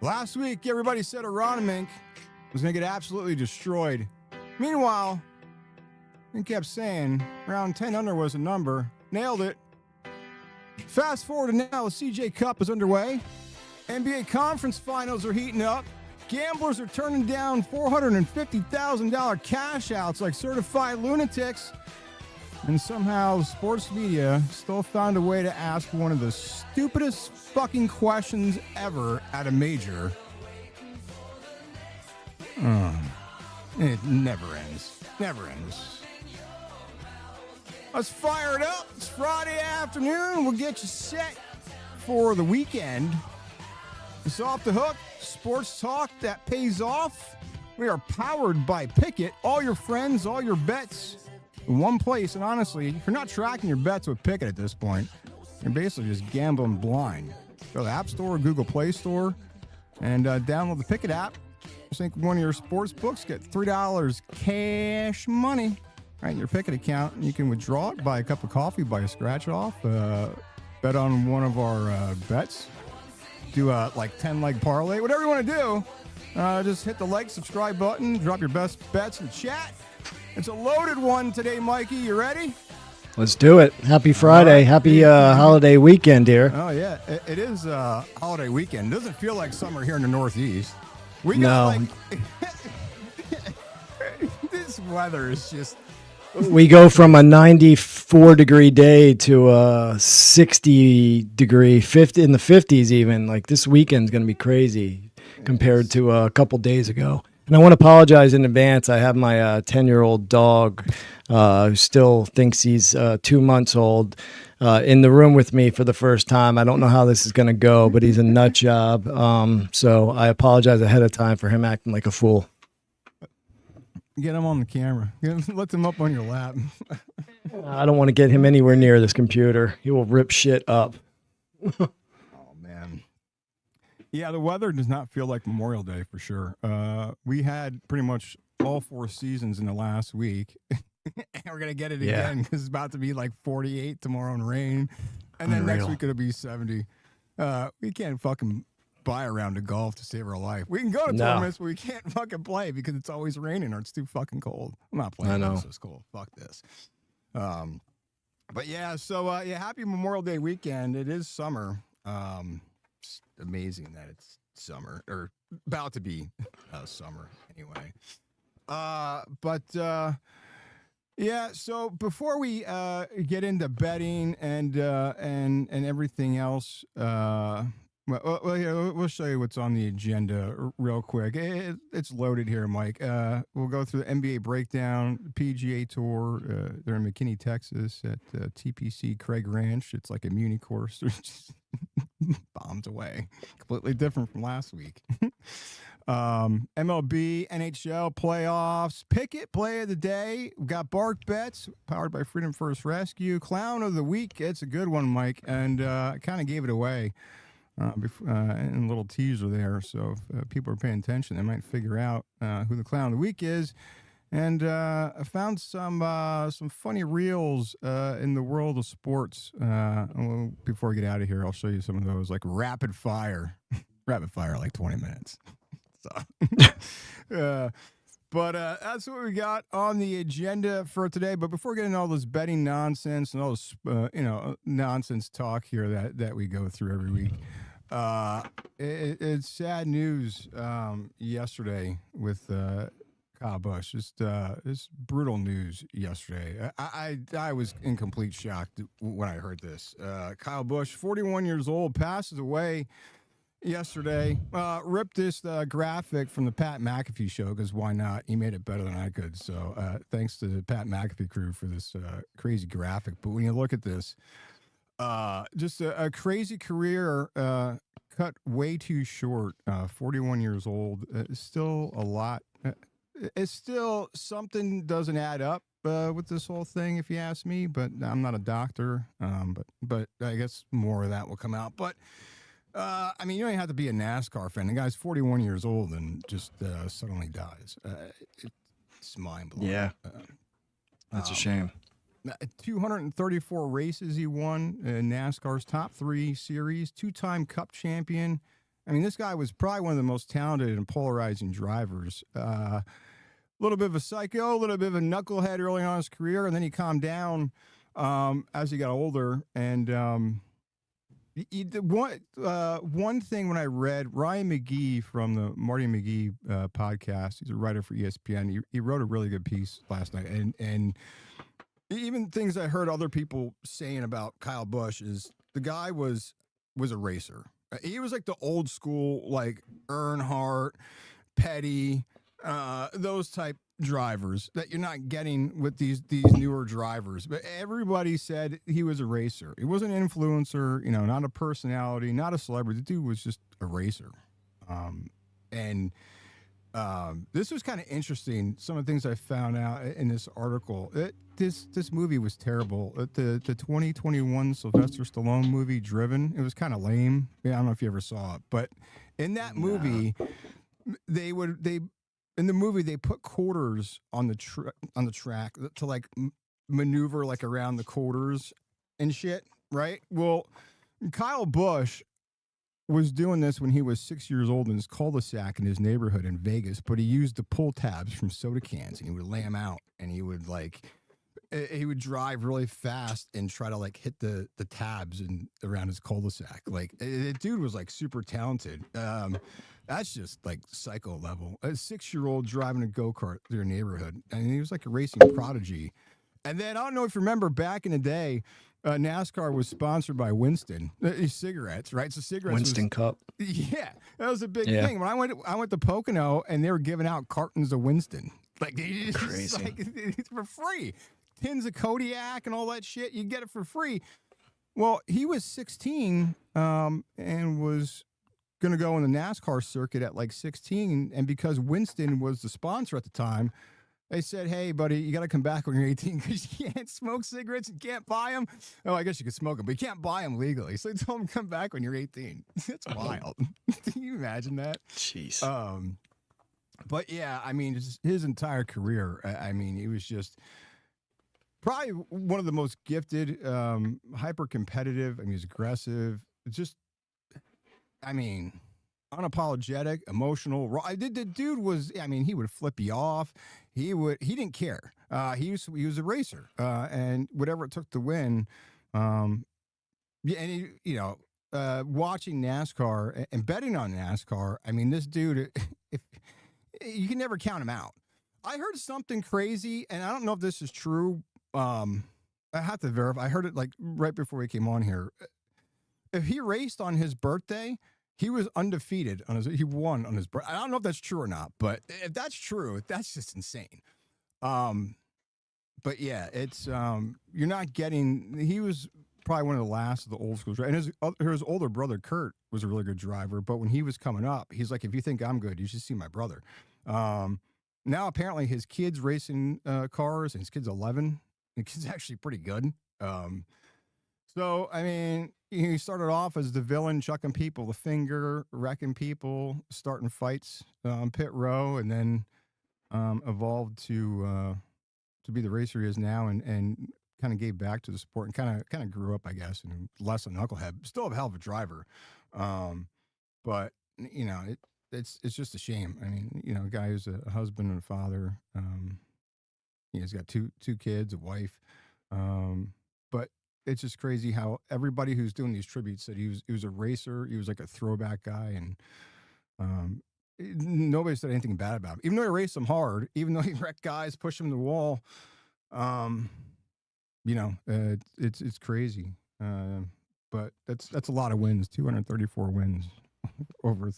Last week, everybody said Aronimink was going to get absolutely destroyed. Meanwhile, he kept saying round 10 under was a number. Nailed it. Fast forward to now, the CJ Cup is underway. NBA Conference Finals are heating up. Gamblers are turning down $450,000 cash outs like certified lunatics. And somehow sports media still found a way to ask one of the stupidest fucking questions ever at a major. It never ends. Never ends. Let's fire it up. It's Friday afternoon. We'll get you set for the weekend. It's Off the Hook, sports talk that pays off. We are powered by Pikkit. All your friends, all your bets in one place. And honestly, if you're not tracking your bets with Pikkit at this point, you're basically just gambling blind. Go to the App Store or Google Play Store and download the Pikkit app. Sync one of your sports books, get $3 cash money right in your Pikkit account. And you can withdraw it, buy a cup of coffee, buy a scratch off, bet on one of our bets, do a 10-leg parlay, whatever you want to do. Just hit the like, subscribe button, drop your best bets in the chat. It's a loaded one today, Mikey. You ready? Let's do it. Happy Friday. Right. Happy holiday weekend here. Oh, yeah. It is holiday weekend. It doesn't feel like summer here in the Northeast. We got this weather is just... We go from a 94-degree day to a 60-degree, 50 in the 50s even. Like this weekend's going to be crazy compared to a couple days ago. And I want to apologize in advance. I have my 10-year-old dog who still thinks he's 2 months old in the room with me for the first time. I don't know how this is going to go, but he's a nut job. So I apologize ahead of time for him acting like a fool. Get him on the camera. Let him up on your lap. I don't want to get him anywhere near this computer. He will rip shit up. Oh, man. Yeah, the weather does not feel like Memorial Day for sure. We had pretty much all four seasons in the last week. And we're going to get it again because it's about to be like 48 tomorrow and rain. And then next week it'll be 70. We can't fucking buy a round of golf to save our life. We can go to tournaments, but we can't fucking play because it's always raining or it's too fucking cold. I'm not playing. I know. It's cold. Fuck this. But yeah, so happy Memorial Day weekend. It is summer. It's amazing that it's summer or about to be summer anyway. Yeah, so before we get into betting and everything else, we'll show you what's on the agenda real quick. It's loaded here, Mike. We'll go through the NBA breakdown, PGA Tour. They're in McKinney, Texas at TPC Craig Ranch. It's like a muni course. They're just bombs away. Completely different from last week. MLB, NHL playoffs, Pikkit play of the day. We've got Bark Bets, powered by Freedom First Rescue. Clown of the week. It's a good one, Mike. And I kind of gave it away. In a little teaser there, so if people are paying attention, they might figure out who the clown of the week is. And I found some funny reels in the world of sports. Before we get out of here, I'll show you some of those, like rapid fire, like 20 minutes. So, but that's what we got on the agenda for today. But before getting all this betting nonsense and all this nonsense talk here that we go through every week. It's sad news yesterday with Kyle Busch. It's brutal news yesterday. I was in complete shock when I heard this. Kyle Busch, 41 years old, passes away yesterday. Ripped this graphic from the Pat McAfee show because why not? He made it better than I could. So thanks to the Pat McAfee crew for this crazy graphic. But when you look at this, just a crazy career cut way too short. 41 years old. It's still a lot. It's still something doesn't add up with this whole thing, if you ask me. But I'm not a doctor. But I guess more of that will come out. But I mean, you don't even have to be a NASCAR fan. The guy's 41 years old and just suddenly dies. It's mind blowing. Yeah, that's a shame. 234 races he won in NASCAR's top 3 series, 2-time Cup champion, I mean, this guy was probably one of the most talented and polarizing drivers. A little bit of a psycho, a little bit of a knucklehead early on in his career, and then he calmed down as he got older. And one thing when I read Ryan McGee from the Marty McGee podcast, he's a writer for ESPN. He wrote a really good piece last night, and even things I heard other people saying about Kyle Busch is the guy was a racer. He was like the old school, like Earnhardt, Petty, those type drivers that you're not getting with these newer drivers. But everybody said he was a racer. He wasn't an influencer, not a personality, not a celebrity. The dude was just a racer. And this was kind of interesting. Some of the things I found out in this article. This movie was terrible. The 2021 Sylvester Stallone movie Driven, it was kind of lame. Yeah, I don't know if you ever saw it, but in that movie, they put quarters on the track to like maneuver like around the quarters and shit, right? Well, Kyle Busch was doing this when he was 6 years old in his cul-de-sac in his neighborhood in Vegas, but he used the pull tabs from soda cans and he would lay them out and he would drive really fast and try to like hit the tabs and around his cul-de-sac. Like the dude was like super talented. That's just like psycho level. A 6-year-old driving a go-kart through your neighborhood. And he was like a racing prodigy. And then I don't know if you remember back in the day, NASCAR was sponsored by Winston cigarettes, right? So cigarettes, Winston Cup. Yeah, that was a big thing. When I went to Pocono and they were giving out cartons of Winston, like crazy, like, for free, tins of Kodiak and all that shit. You get it for free. Well, he was 16 and was going to go on the NASCAR circuit at like 16, and because Winston was the sponsor at the time, they said, hey, buddy, you got to come back when you're 18 because you can't smoke cigarettes and can't buy them. Oh, I guess you can smoke them, but you can't buy them legally. So they told him to come back when you're 18. That's wild. Can you imagine that? Jeez. But yeah, I mean, his entire career, I mean, he was just probably one of the most gifted, hyper competitive. I mean, he's aggressive. Just, I mean, unapologetic, emotional. The dude was, I mean, he would flip you off. He didn't care. He was a racer, and whatever it took to win. Yeah, and watching NASCAR and betting on NASCAR. I mean, this dude, if you can never count him out. I heard something crazy, and I don't know if this is true. I have to verify. I heard it like right before we came on here. If he raced on his birthday, he was undefeated he won on his birthday. I don't know if that's true or not, but if that's true, that's just insane. But yeah, it's you're not getting. He was probably one of the last of the old school drivers. And his older brother Kurt was a really good driver, but when he was coming up, he's like, if you think I'm good, you should see my brother. Now apparently his kid's racing cars, and his kid's 11. The kid's actually pretty good. So I mean, he started off as the villain, chucking people the finger, wrecking people, starting fights on pit row, and then evolved to be the racer he is now, and kind of gave back to the sport and kind of grew up, I guess, and less a knucklehead. Still a hell of a driver, but it's just a shame. I mean, a guy who's a husband and a father. He's got two kids, a wife, but it's just crazy how everybody who's doing these tributes said he was a racer. He was like a throwback guy, and nobody said anything bad about him. Even though he raced him hard, even though he wrecked guys, pushed him to the wall, it's crazy. But that's a lot of wins, 234 wins over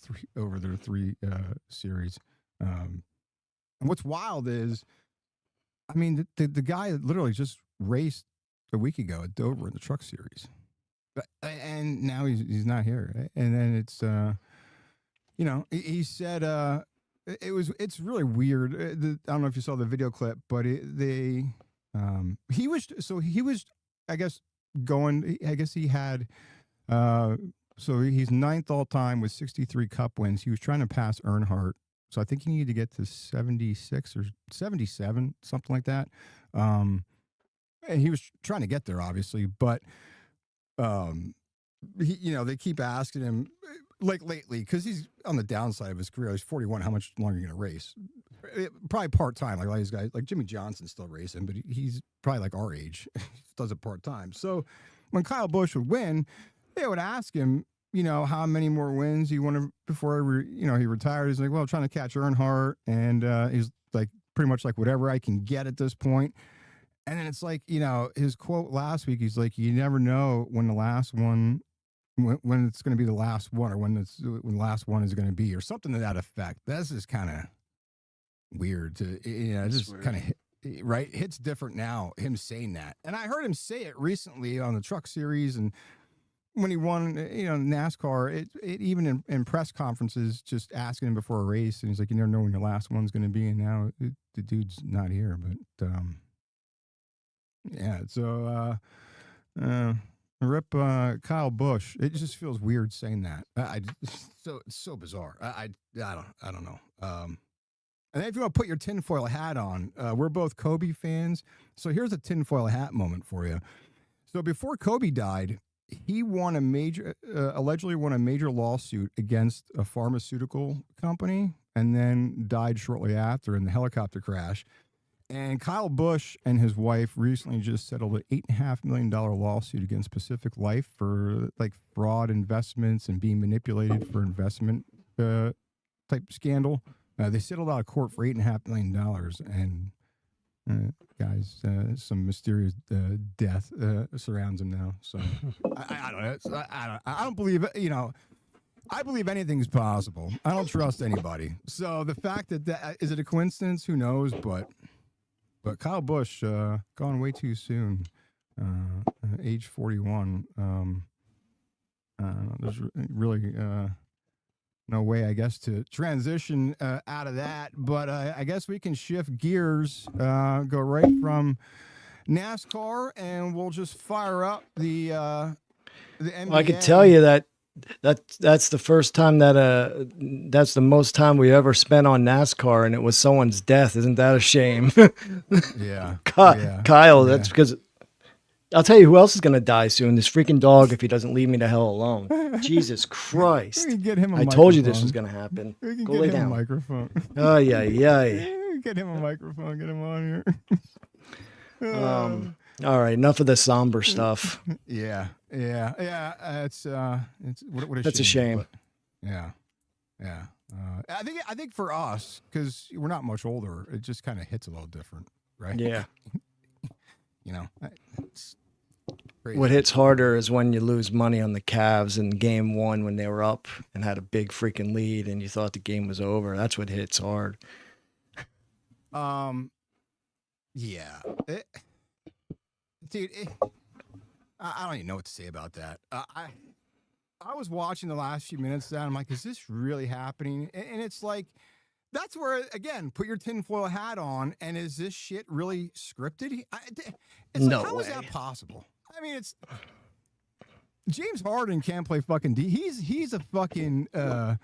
their three series. And what's wild is, I mean, the guy literally just raced a week ago at Dover in the Truck Series, and now he's not here. Right? And then it's he said it's really weird. I don't know if you saw the video clip, but he was I guess he had so he's ninth all time with 63 Cup wins. He was trying to pass Earnhardt. So I think he needed to get to 76 or 77, something like that. And he was trying to get there, obviously, but they keep asking him, like lately, because he's on the downside of his career. He's 41. How much longer are you going to race? Probably part time. Like all these guys, like Jimmy Johnson's still racing, but he's probably like our age. Does it part time. So when Kyle Busch would win, they would ask him, how many more wins he wanted before he retired. He's like, well, trying to catch Earnhardt, and he's like, pretty much like whatever I can get at this point. And then it's like, his quote last week, he's like, you never know when the last one, when it's going to be the last one, or when the last one is going to be, or something to that effect. That's just kind of weird to, just kind of right. Hits different now, him saying that. And I heard him say it recently on the Truck Series, and when he won, NASCAR, it even in press conferences, just asking him before a race, and he's like, you never know when your last one's going to be, and now the dude's not here. But yeah, so rip Kyle Busch. It just feels weird saying that. It's so bizarre. I don't know. And then if you want to put your tinfoil hat on, we're both Kobe fans, so here's a tinfoil hat moment for you. So before Kobe died, he allegedly won a major lawsuit against a pharmaceutical company, and then died shortly after in the helicopter crash. And Kyle Busch and his wife recently just settled an $8.5 million lawsuit against Pacific Life for like fraud investments and being manipulated for investment type scandal. They settled out of court for $8.5 million, and guys, some mysterious death surrounds him now. So I don't know. I don't believe I believe anything's possible. I don't trust anybody. So the fact that is it a coincidence? Who knows? But Kyle Busch gone way too soon, age 41. There's really no way, I guess, to transition out of that. But I guess we can shift gears, go right from NASCAR, and we'll just fire up the NBA. Well, I could tell you that's the first time that's the most time we ever spent on NASCAR, and it was someone's death. Isn't that a shame? Yeah. Kyle, that's because I'll tell you who else is going to die soon. This freaking dog, if he doesn't leave me the hell alone. Jesus Christ. We can get him a I told you this was going to happen. We can Go get lay him down. a microphone. Oh, yeah. Get him a microphone. Get him on here. All right, enough of the somber stuff. Yeah. It's what a That's a shame. Yeah. I think for us, because we're not much older, it just kind of hits a little different, right? Yeah. It's crazy. What hits harder is when you lose money on the Cavs in game one when they were up and had a big freaking lead and you thought the game was over. That's what hits hard. Yeah. Dude, I don't even know what to say about that. I was watching the last few minutes of that. I'm like, is this really happening? And it's like, that's where, again, put your tinfoil hat on. And is this shit really scripted? It's No like, how way. is that possible? I mean, it's James Harden can't play fucking D. He's a fucking a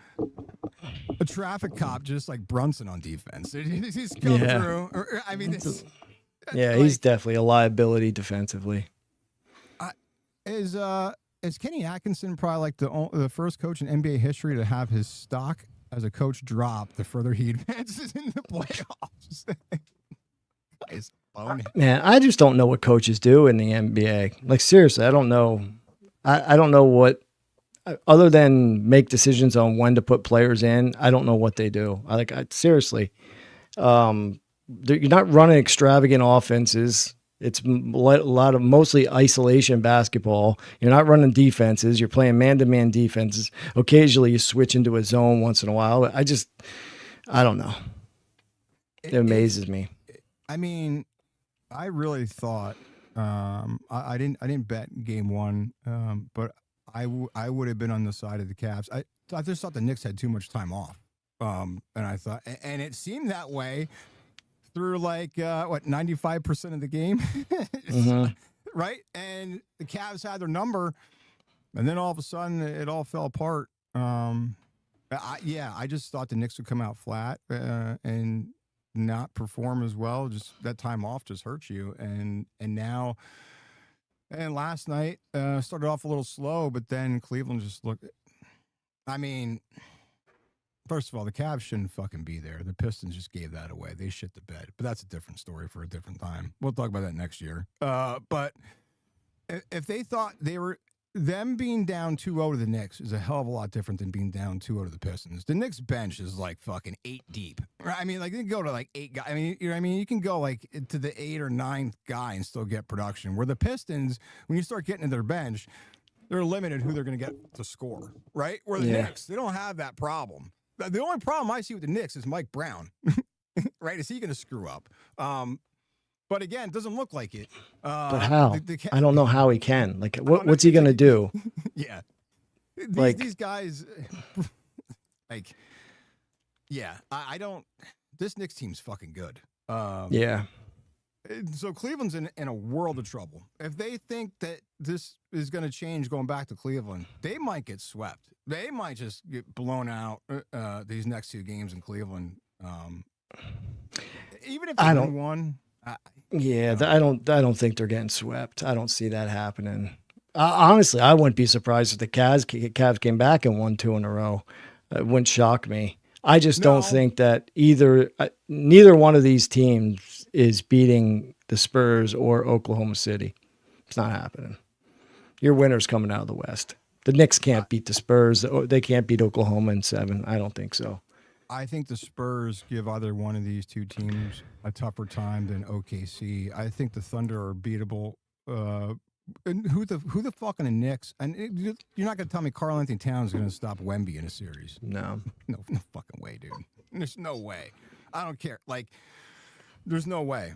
traffic cop, just like Brunson on defense. He's come through. I mean, he's definitely a liability defensively. Is Kenny Atkinson probably like the first coach in NBA history to have his stock as a coach drop the further he advances in the playoffs? Man, I just don't know what coaches do in the NBA. Like, seriously, I don't know. I don't know what, other than make decisions on when to put players in, I don't know what they do. Seriously, you're not running extravagant offenses. It's a lot of mostly isolation basketball. You're not running defenses. You're playing man-to-man defenses. Occasionally you switch into a zone once in a while. I don't know. It amazes me. I mean, I really thought I didn't bet game one, but I would have been on the side of the Cavs. I just thought the Knicks had too much time off, and I thought, and it seemed that way through 95% of the game, right? And the Cavs had their number, and then all of a sudden it all fell apart. I just thought the Knicks would come out flat and not perform as well. Just that time off just hurts you, and now. And last night started off a little slow, but then Cleveland just looked. I mean, first of all, the Cavs shouldn't fucking be there. The Pistons just gave that away. They shit the bed. But that's a different story for a different time. We'll talk about that next year. But if they thought they were them being down 2-0 to the Knicks is a hell of a lot different than being down 2-0 to the Pistons. The Knicks bench is like fucking 8 deep. I mean, like they can go to like 8 guys. I mean, you know what I mean? You can go like to the 8th or 9th guy and still get production. Where the Pistons, when you start getting to their bench, they're limited who they're going to get to score, right? Where the Knicks, they don't have that problem. The only problem I see with the Knicks is Mike Brown, right? Is he going to screw up? But again, it doesn't look like it. But how? I don't know how he can. Like, what's he going to do? Yeah. These guys, like, yeah, I don't. This Knicks team's fucking good. Yeah. So Cleveland's in a world of trouble. If they think that this is going to change going back to Cleveland, they might get swept. They might just get blown out these next 2 games in Cleveland. Even if they win one. I don't think they're getting swept. I don't see that happening. Honestly, I wouldn't be surprised if the Cavs came back and won 2 in a row. It wouldn't shock me. I just don't think that neither one of these teams is beating the Spurs or Oklahoma City. It's not happening. Your winner's coming out of the West. The Knicks can't beat the Spurs. They can't beat Oklahoma in 7. I don't think so. I think the Spurs give either one of these 2 teams a tougher time than OKC. I think the Thunder are beatable. And who the fuck in the Knicks? And you're not going to tell me Karl Anthony Towns is going to stop Wemby in a series? No fucking way, dude. There's no way. I don't care. Like, there's no way.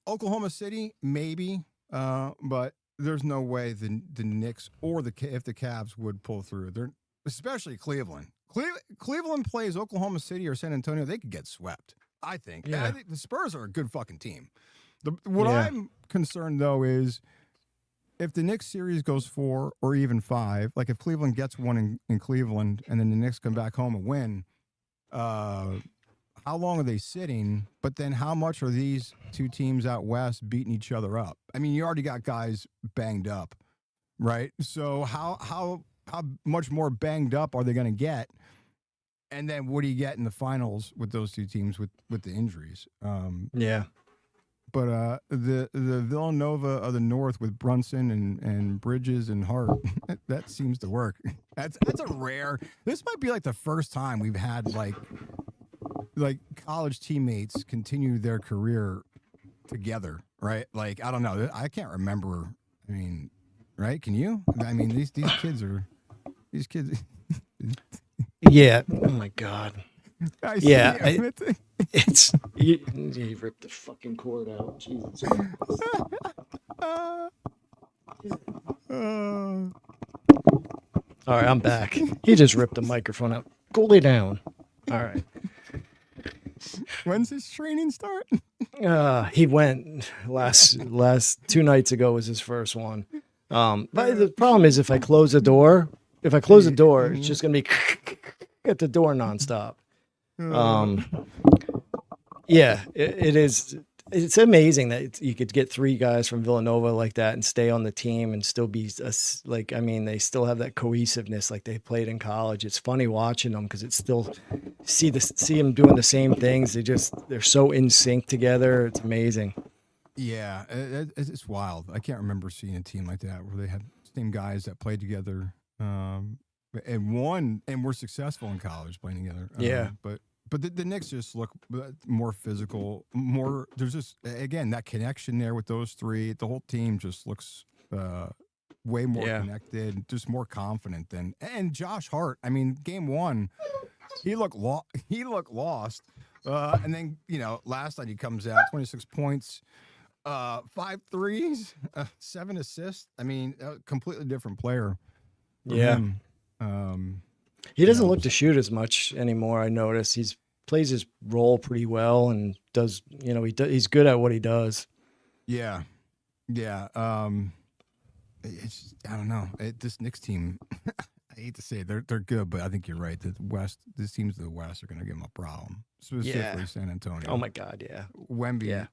Oklahoma City, maybe, but there's no way the Knicks or if the Cavs would pull through. Especially Cleveland. Cleveland plays Oklahoma City or San Antonio, they could get swept. I think. Yeah. I think the Spurs are a good fucking team. I'm concerned though is if the Knicks series goes 4 or even 5, like if Cleveland gets one in Cleveland and then the Knicks come back home and win, how long are they sitting? But then how much are these 2 teams out west beating each other up? I mean, you already got guys banged up, right? So how much more banged up are they going to get? And then what do you get in the finals with those 2 teams with the injuries? But the Villanova of the North with Brunson and Bridges and Hart, that seems to work. That's a rare. This might be like the first time we've had like college teammates continue their career together, right? Like I don't know. I can't remember. I mean, right? Can you? I mean, these kids. Yeah. Oh my God. It's you ripped the fucking cord out. Jesus. All right, I'm back. He just ripped the microphone out. Go lay down. All right. When's his training start? He went last 2 nights ago was his first one. But the problem is if I close the door, it's just gonna be at the door nonstop. It is. It's amazing that you could get 3 guys from Villanova like that and stay on the team and still be they still have that cohesiveness like they played in college. It's funny watching them because it's still see them doing the same things. They're so in sync together. It's amazing. Yeah, it's wild. I can't remember seeing a team like that where they had same guys that played together and were successful in college playing together. But the Knicks just look more physical, more. There's just again that connection there with those 3. The whole team just looks way more connected, just more confident than. And Josh Hart, I mean, game 1, he looked lost, and then last night he comes out 26 points, 5 threes, 7 assists. I mean, a completely different player. Yeah. He doesn't look to shoot as much anymore. I notice he plays his role pretty well and does. He's good at what he does. Yeah. It's I don't know. This Knicks team. I hate to say it, they're good, but I think you're right. The West, these teams of the West are going to give them a problem, specifically San Antonio. Oh my God, yeah. Wemby, I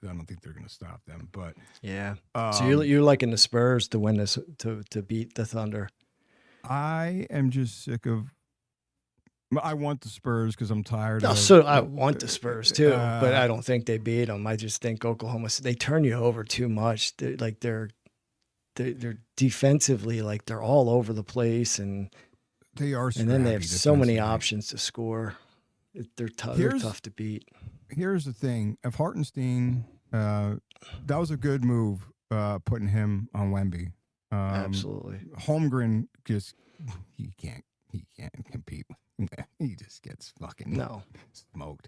don't think they're going to stop them, but yeah. So you're liking the Spurs to win this to beat the Thunder. I am just sick of. I want the Spurs because I'm tired. So I want the Spurs too, but I don't think they beat them. I just think Oklahoma, they turn you over too much. They're defensively, like they're all over the place, and they are. And then they have so many options to score. They're tough. They're tough to beat. Here's the thing: if Hartenstein, that was a good move, putting him on Wemby. Absolutely. Holmgren just he can't compete. He just gets fucking smoked.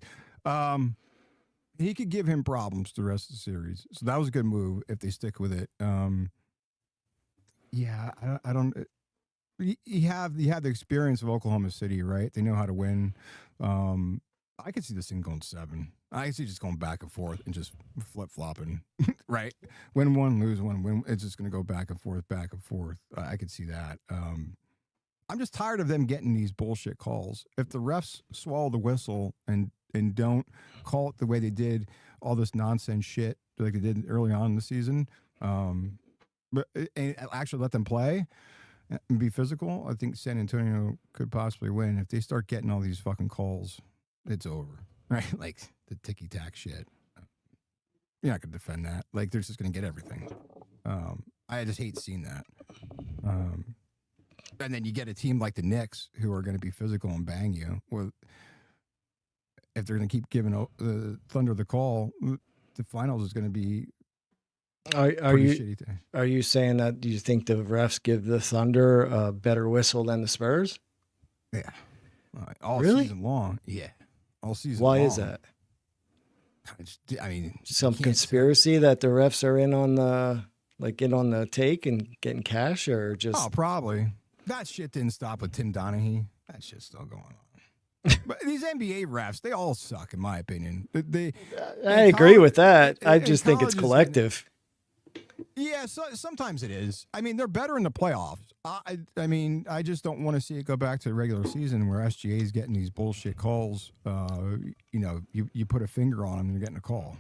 He could give him problems the rest of the series. So that was a good move if they stick with it. Yeah, I don't. You have the experience of Oklahoma City, right? They know how to win. I could see this thing going 7. I can see just going back and forth and just flip flopping, right? Win one, lose one, win. It's just going to go back and forth, back and forth. I could see that. I'm just tired of them getting these bullshit calls. If the refs swallow the whistle and don't call it the way they did all this nonsense shit like they did early on in the season, but and actually let them play and be physical, I think San Antonio could possibly win. If they start getting all these fucking calls, it's over, right? Like the ticky-tack shit. You're not going to defend that. Like, they're just going to get everything. I just hate seeing that. And then you get a team like the Knicks who are going to be physical and bang you. Well, if they're going to keep giving the Thunder the call, the finals is going to be Are you saying that you think the refs give the Thunder a better whistle than the Spurs? Yeah. All really? Season long. Yeah. All season Why long. Is that? I mean, some conspiracy that the refs are in on the take and getting cash, or just? Oh, probably. That shit didn't stop with Tim Donaghy. That shit's still going on. But these NBA refs, they all suck, in my opinion. I agree with that. I just think it's collective. Yeah, so sometimes it is. I mean, they're better in the playoffs. I mean, I just don't want to see it go back to the regular season where SGA is getting these bullshit calls. You put a finger on them and you're getting a call.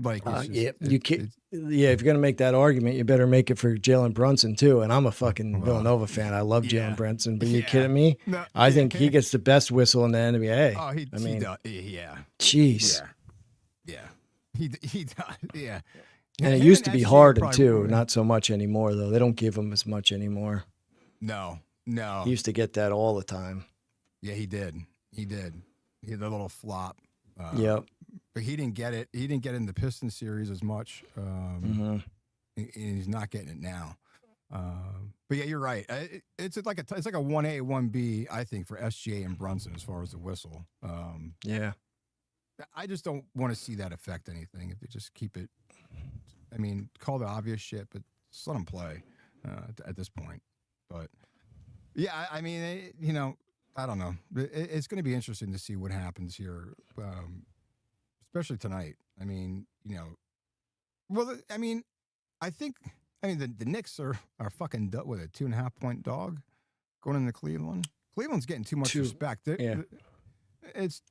Like, if you're gonna make that argument, you better make it for Jalen Brunson too. And I'm a fucking Villanova fan. I love Jalen Brunson. But you kidding me? No, I think he gets the best whistle in the NBA. Oh, he does. Yeah. Jeez. Yeah. He does. Yeah. And it used to be Harden too, not so much anymore though. They don't give him as much anymore. No. He used to get that all the time. Yeah, he did. He had a little flop. Yep. But he didn't get it. He didn't get in the Pistons series as much. And he's not getting it now. But yeah, you're right. It's like a 1A, 1B, I think, for SGA and Brunson as far as the whistle. Yeah. I just don't want to see that affect anything. If they just keep it, I mean, call the obvious shit, but just let them play at this point. But yeah, I mean, I don't know. It's going to be interesting to see what happens here, especially tonight. I mean, the Knicks are fucking with a 2.5 point dog going into Cleveland. Cleveland's getting too much respect. They're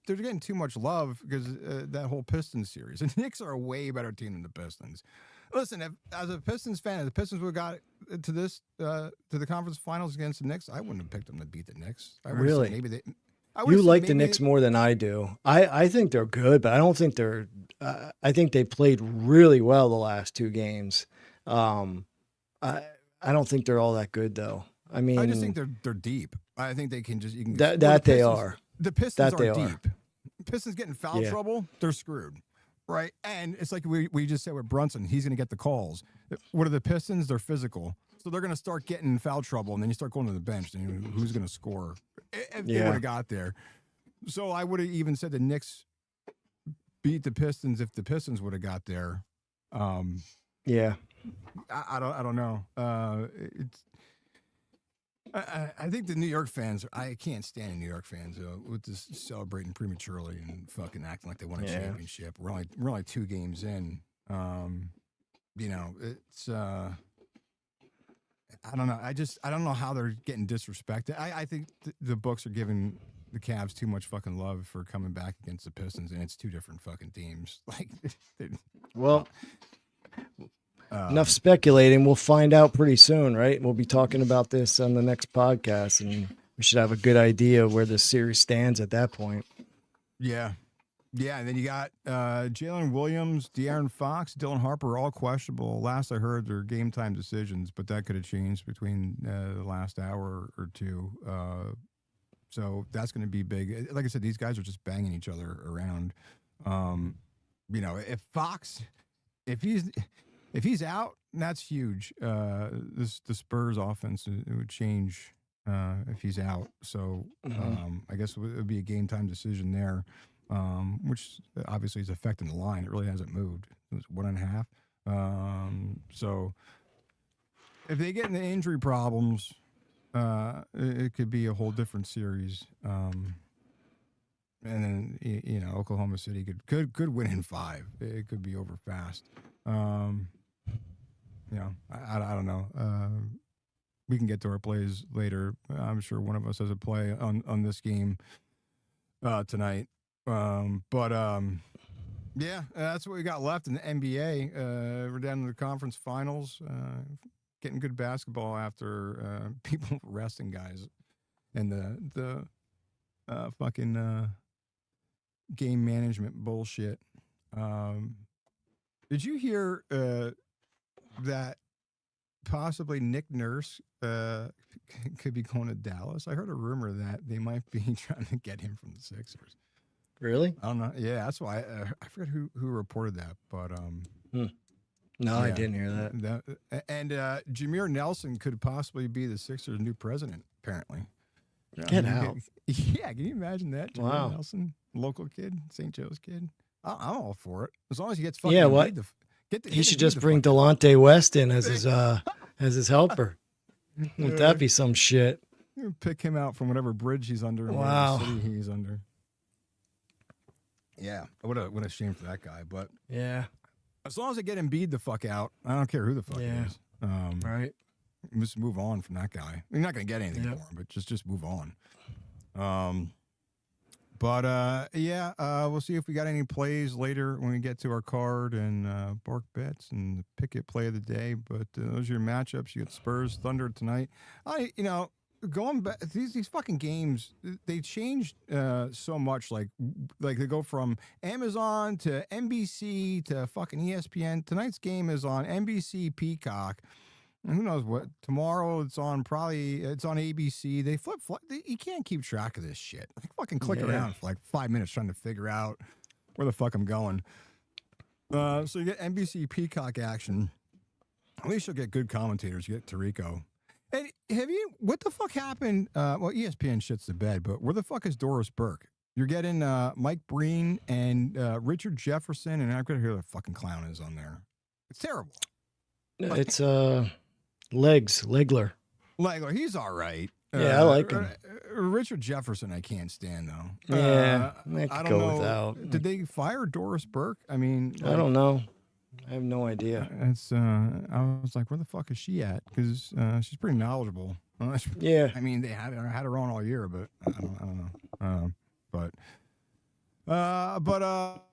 getting too much love because that whole Pistons series. The Knicks are a way better team than the Pistons. Listen, as a Pistons fan, if the Pistons would have got to the conference finals against the Knicks, I wouldn't have picked them to beat the Knicks. Really? You like the Knicks more than I do. I think they're good, but I don't think they're. I think they played really well the last 2 games. I don't think they're all that good though. I mean, I just think they're deep. I think they can just they are. The Pistons are deep. Pistons get in foul trouble, they're screwed. Right? And it's like we just said with Brunson, he's going to get the calls. What are the Pistons? They're physical. So they're going to start getting in foul trouble, and then you start going to the bench, and who's going to score if they would have got there. So I would have even said the Knicks beat the Pistons if the Pistons would have got there. Yeah. I don't know. I think the New York fans, I can't stand New York fans with this celebrating prematurely and fucking acting like they won a championship. We're only 2 games in. It's I don't know. I don't know how they're getting disrespected. I think the books are giving the Cavs too much fucking love for coming back against the Pistons, and it's 2 different fucking teams. Like, enough speculating. We'll find out pretty soon, right? We'll be talking about this on the next podcast, and we should have a good idea of where the series stands at that point. Yeah. Yeah, and then you got Jalen Williams, De'Aaron Fox, Dylan Harper, all questionable. Last I heard, they're game time decisions, but that could have changed between the last hour or two. So that's going to be big. Like I said, these guys are just banging each other around. If Fox, if he's out, that's huge. The Spurs offense, it would change if he's out. So I guess it would be a game time decision there. Which obviously is affecting the line. It really hasn't moved. It was 1.5. So if they get into injury problems, it could be a whole different series. And then Oklahoma City could win in 5. It could be over fast. I don't know. We can get to our plays later. I'm sure one of us has a play on this game tonight. Yeah, that's what we got left in the NBA. We're down to the conference finals, getting good basketball after people resting guys and the fucking game management bullshit. Did you hear that possibly Nick Nurse could be going to Dallas? I heard a rumor that they might be trying to get him from the Sixers. Really? I don't know. Yeah, that's why I forget who reported that, but No, yeah, I didn't hear that. And Jameer Nelson could possibly be the Sixers' new president. Apparently, get out. Yeah, can you imagine that? Jameer Nelson, local kid, St. Joe's kid. I'm all for it as long as he gets fucking. Yeah, what? He should just bring Delonte West in as his helper. Wouldn't that be some shit? Pick him out from whatever bridge he's under. Wow. Whatever city he's under. Yeah, what a shame for that guy. But yeah, as long as they get Embiid the fuck out, I don't care who the fuck he is. Right. Just move on from that guy. You're not going to get anything for him, but just move on. We'll see if we got any plays later when we get to our card and Bark Bets and the Pikkit play of the day. But those are your matchups. You got Spurs, Thunder tonight. Going back, these fucking games, they changed so much. Like they go from Amazon to NBC to fucking ESPN. Tonight's game is on NBC Peacock. And who knows what? Tomorrow it's on ABC. They flip. You can't keep track of this shit. I fucking click around for like 5 minutes trying to figure out where the fuck I'm going. So you get NBC Peacock action. At least you'll get good commentators. You get Tirico. And what the fuck happened? ESPN shits the bed, but where the fuck is Doris Burke? You're getting Mike Breen and Richard Jefferson, and I'm going to hear the fucking clown is on there. It's terrible. It's Legler. Legler, he's all right. Yeah, I like him. Richard Jefferson, I can't stand, though. Yeah, I don't know. Without. Did they fire Doris Burke? I mean, I don't know. I have no idea. I was like, where the fuck is she at? Because she's pretty knowledgeable. Yeah. I mean, they had her on all year, but I don't know.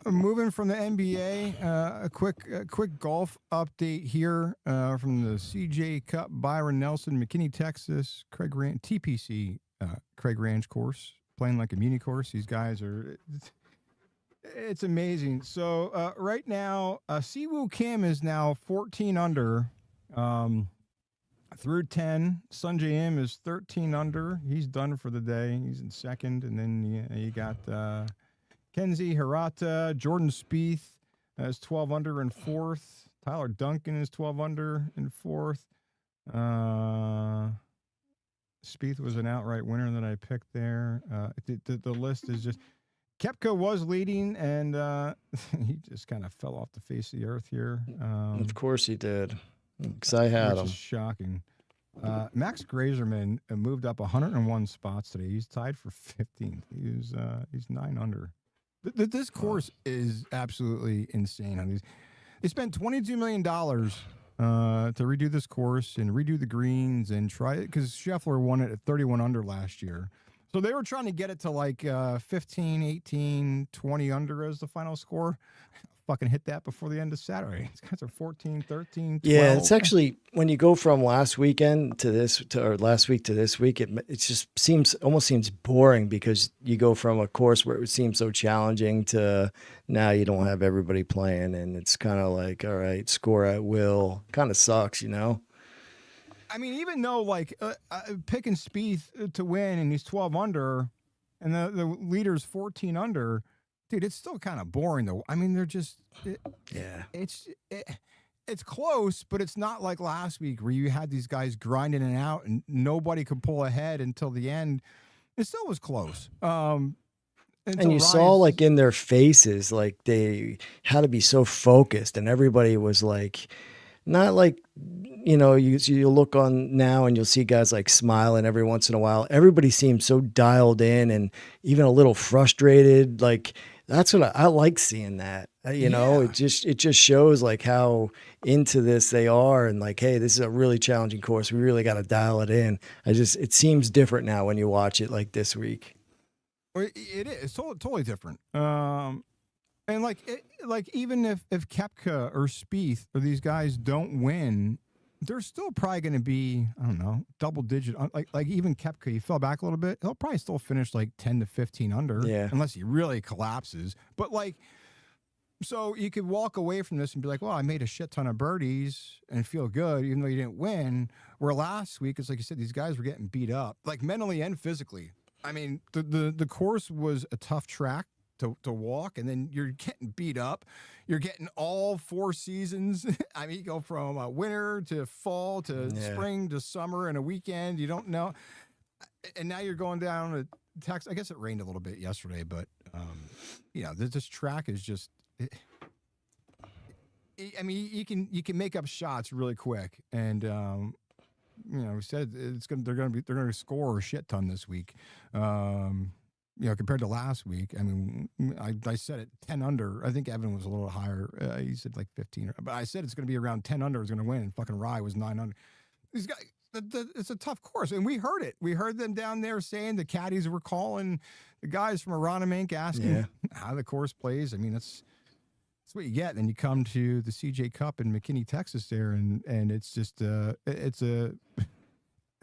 Moving from the NBA, a quick golf update here from the CJ Cup Byron Nelson, McKinney, Texas, TPC Craig Ranch course, playing like a muni course. These guys are. It's amazing. So right now, Siwoo Kim is now 14 under through 10. Sunjae Im is 13 under. He's done for the day. He's in second. And then you got Kenzie Hirata. Jordan Spieth is 12 under in fourth. Tyler Duncan is 12 under in fourth. Spieth was an outright winner that I picked there. The list is just... Koepka was leading, and he just kind of fell off the face of the earth here. Of course he did, because I had him. Which is shocking. Max Grazerman moved up 101 spots today. He's tied for 15th. He's 9 under. This course is absolutely insane. They spent $22 million to redo this course and redo the greens and try it, because Scheffler won it at 31 under last year. So they were trying to get it to like 15, 18, 20 under as the final score. fucking hit that before the end of Saturday. These guys are 14, 13, 12. Yeah, it's actually when you go from last weekend to this, or last week to this week, it just almost seems boring because you go from a course where it seems so challenging to now you don't have everybody playing, and it's kind of like, all right, score at will. Kind of sucks, you know. I mean, even though like picking Spieth to win and he's 12 under, and the leader's 14 under, dude, it's still kind of boring though. I mean, they're just it's close, but it's not like last week where you had these guys grinding it out and nobody could pull ahead until the end. It still was close. And you saw like in their faces, like they had to be so focused, and everybody was like, not like, you know, you look on now and you'll see guys like smiling every once in a while. Everybody seems so dialed in and even a little frustrated. Like that's what I like seeing that, you know, it just shows like how into this they are. And like, hey, this is a really challenging course. We really got to dial it in. It seems different now when you watch it like this week. It is totally different. And like even if Koepka or Spieth or these guys don't win, they're still probably going to be, I don't know, double digit. Like even Koepka, he fell back a little bit. He'll probably still finish like 10 to 15 under, unless he really collapses. But like, so you could walk away from this and be like, well, I made a shit ton of birdies and feel good, even though you didn't win. Where last week, it's like you said, these guys were getting beat up, like mentally and physically. I mean, the course was a tough track to walk, and then you're getting beat up. You're getting all 4 seasons. I mean, you go from winter to fall to spring to summer in a weekend. You don't know. And now you're going down to Texas. I guess it rained a little bit yesterday, but, you know, this track is just... I mean, you can make up shots really quick, and you know, we said they're going to score a shit ton this week. You know, compared to last week, I mean, I said it 10 under. I think Evan was a little higher. He said like 15, but I said it's going to be around 10 under. Is going to win, and fucking Rye was 9 under. These guys, it's a tough course, and we heard it. We heard them down there saying the caddies were calling the guys from Aronimink asking how the course plays. I mean, that's what you get. And you come to the CJ Cup in McKinney, Texas, there, and it's just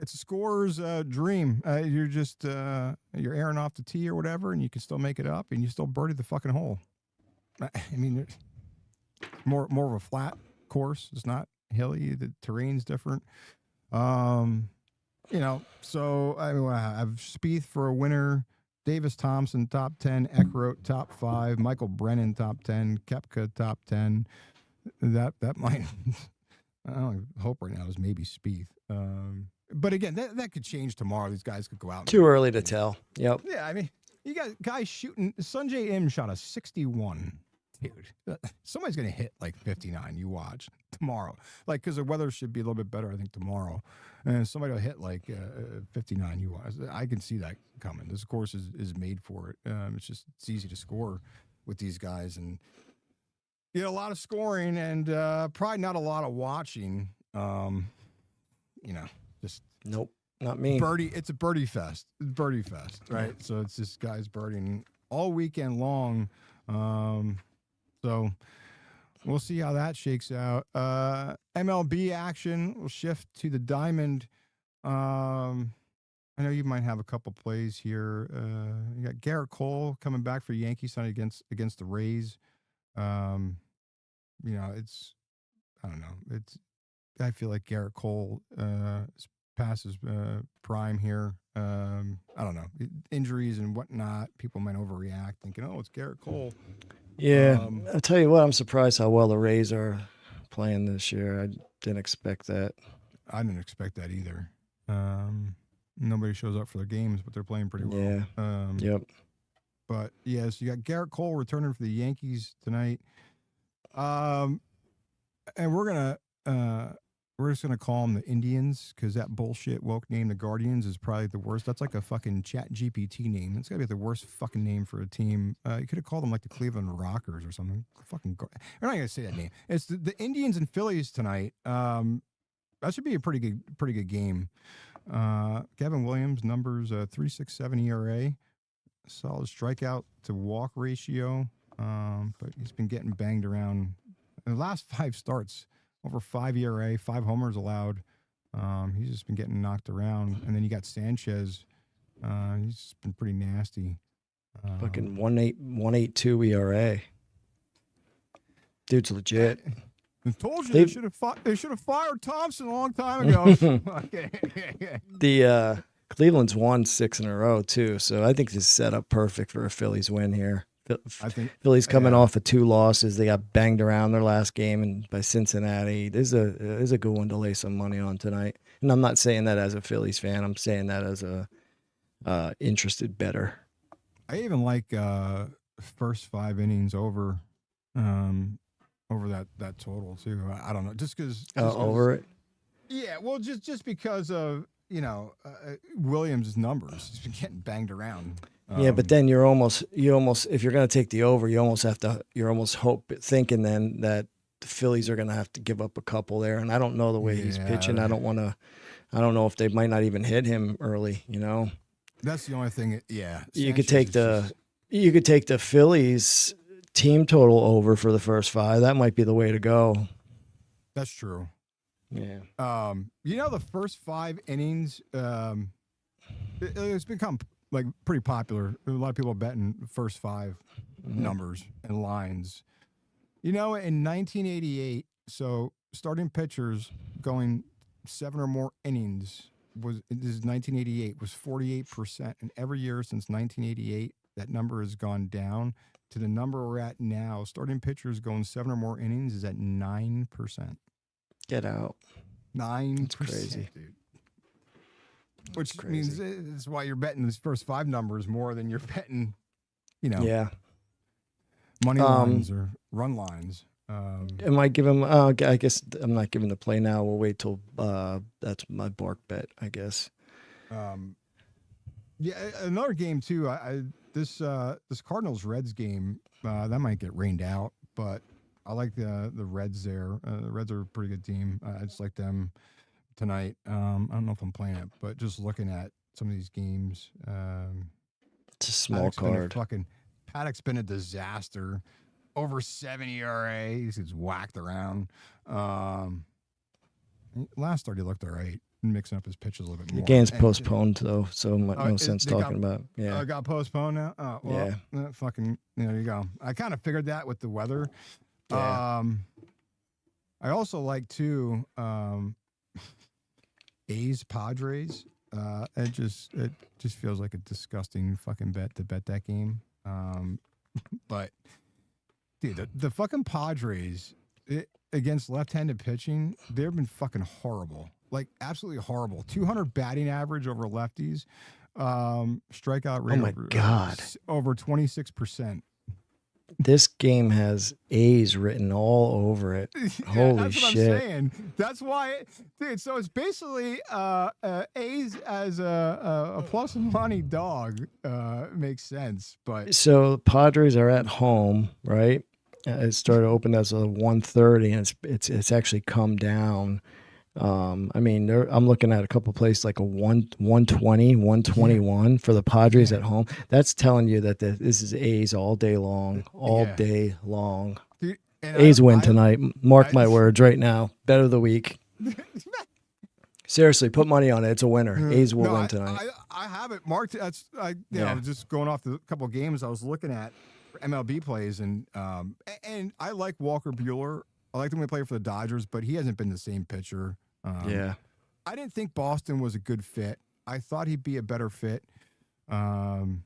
it's a scorer's dream. You're just you're airing off the tee or whatever, and you can still make it up, and you still birdie the fucking hole. I mean, more of a flat course. It's not hilly. The terrain's different. You know, so I have Spieth for a winner. Davis Thompson top 10, Eckroat top 5, Michael Brennan top 10, Koepka top 10. That might I don't hope right now is maybe Spieth. But again, that could change tomorrow. These guys could go out. Too early to tell. Yep. Yeah, I mean, you got guys shooting. Sanjay M shot a 61. Dude, somebody's going to hit like 59. You watch tomorrow. Like, because the weather should be a little bit better, I think, tomorrow. And somebody will hit like 59. You watch. I can see that coming. This course is made for it. It's easy to score with these guys. And, you know, a lot of scoring and probably not a lot of watching. You know, just. Nope. Not me. It's a birdie fest. It's birdie fest, right? So it's just guys birdieing all weekend long. So we'll see how that shakes out. MLB action will shift to the diamond. I know you might have a couple plays here. You got Garrett Cole coming back for Yankees tonight against the Rays. You know, I don't know. I feel like Garrett Cole is past his prime here. I don't know. Injuries and whatnot. People might overreact thinking, oh, it's Garrett Cole. Yeah. I'll tell you what, I'm surprised how well the Rays are playing this year. I didn't expect that. I didn't expect that either. Nobody shows up for their games, but they're playing pretty well. Yeah. Yep. But, yeah, so you got Garrett Cole returning for the Yankees tonight. And we're just going to call them the Indians because that bullshit woke name, the Guardians, is probably the worst. That's like a fucking Chat GPT name. It's got to be the worst fucking name for a team. You could have called them like the Cleveland Rockers or something. We're not going to say that name. It's the Indians and Phillies tonight. That should be a pretty good game. Kevin Williams, numbers 3.67 ERA. Solid strikeout to walk ratio. but he's been getting banged around. In the last 5 starts, over 5 ERA, 5 homers allowed. He's just been getting knocked around. And then you got Sanchez. He's been pretty nasty. Fucking 1.82 ERA. Dude's legit. I told you they should have fired Thompson a long time ago. The Cleveland's won 6 in a row too, so I think this is set up perfect for a Phillies win here. I think Phillies coming off of 2 losses. They got banged around their last game and by Cincinnati. This is a good one to lay some money on tonight. And I'm not saying that as a Phillies fan. I'm saying that as a interested bettor. I even like first 5 innings over that total too. I don't know, just because over it. Yeah, well, just because of Williams' numbers, he's been getting banged around. Yeah, but then you almost if you're going to take the over, you're almost thinking then that the Phillies are going to have to give up a couple there, and I don't know the way he's pitching. I don't know if they might not even hit him early. That's the only thing. Yeah, you could take the Phillies team total over for the first 5. That might be the way to go. That's true. Yeah. The first 5 innings, it's become like pretty popular. A lot of people betting the first 5 numbers and lines. In 1988, so starting pitchers going 7 or more innings this is 1988 was 48%, and every year since 1988, that number has gone down to the number we're at now. Starting pitchers going 7 or more innings is at 9%. Get out. 9%. That's crazy, dude. Which means it's why you're betting these first 5 numbers more than you're betting, money lines or run lines. Am I giving? I guess I'm not giving the play now. We'll wait till that's my bark bet, I guess. Another game too. This Cardinals Reds game that might get rained out, but I like the Reds there. The Reds are a pretty good team. I just like them tonight. I don't know if I'm playing it, but just looking at some of these games, it's a small card. Paddock's been a disaster. Over 7 ERA. He's whacked around. Last start he looked all right, mixing up his pitches a little bit more. The game's postponed though, so no sense talking about. Yeah, it got postponed now. Oh, well, yeah. There you go. I kind of figured that with the weather. Yeah. I also like too. A's Padres. It just feels like a disgusting fucking bet to bet that game. But dude, the fucking Padres against left-handed pitching, they've been fucking horrible. Like absolutely horrible. 200 batting average over lefties. Strikeout rate. Oh my God. Over 26%. This game has A's written all over it. Holy that's shit. What I'm saying. That's why, dude, so it's basically A's as a plus money dog makes sense. But so Padres are at home, right? It started open as a 130, and it's actually come down. I mean, I'm looking at a couple places like a 120, 121 for the Padres at home. That's telling you that this is A's all day long, day long. Dude, A's win tonight. Mark my words right now. Bet of the week. Seriously, put money on it. It's a winner. A's will win tonight. I have it marked. I was just going off the couple of games I was looking at for MLB plays, and I like Walker Buehler. I like him when he played for the Dodgers, but he hasn't been the same pitcher. I didn't think Boston was a good fit. I thought he'd be a better fit in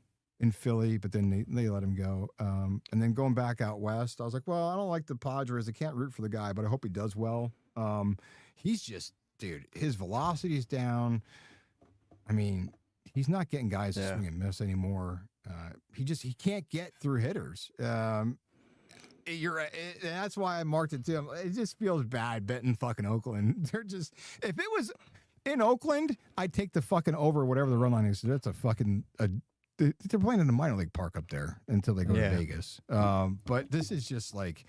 Philly, but then they let him go. And then going back out west, I was like, well, I don't like the Padres. I can't root for the guy, but I hope he does well. He's just, dude, his velocity's down. I mean, he's not getting guys to swing and miss anymore. He can't get through hitters. You're right. That's why I marked it too. It just feels bad betting fucking Oakland. They're just, if it was in Oakland, I'd take the fucking over whatever the run line is. That's a fucking, they're playing in a minor league park up there until they go to Vegas. But this is just like,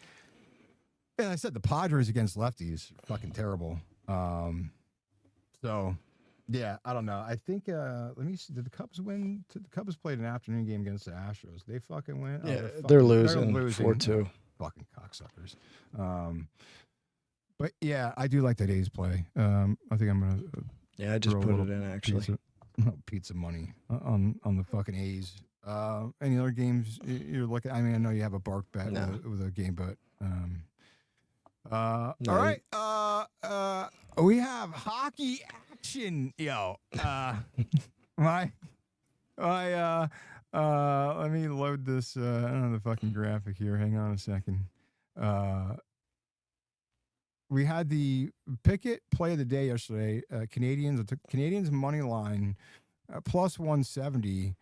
and I said the Padres against lefties, fucking terrible. So Yeah, I don't know. I think let me see. Did the Cubs win? The Cubs played an afternoon game against the Astros. They fucking win. Yeah, Oh, they're they're losing losing. 4-2. Fucking cocksuckers. But yeah, I do like that A's play. I think I'm gonna Yeah, I just throw a put little it in actually. pizza money on the fucking A's. Any other games you're looking? I mean, I know you have a bark bet No. with a game, but No, all right. We have hockey action, yo. My let me load this on the fucking graphic here. Hang on a second. We had the Pikkit play of the day yesterday. Canadians. I took Canadians money line plus 170.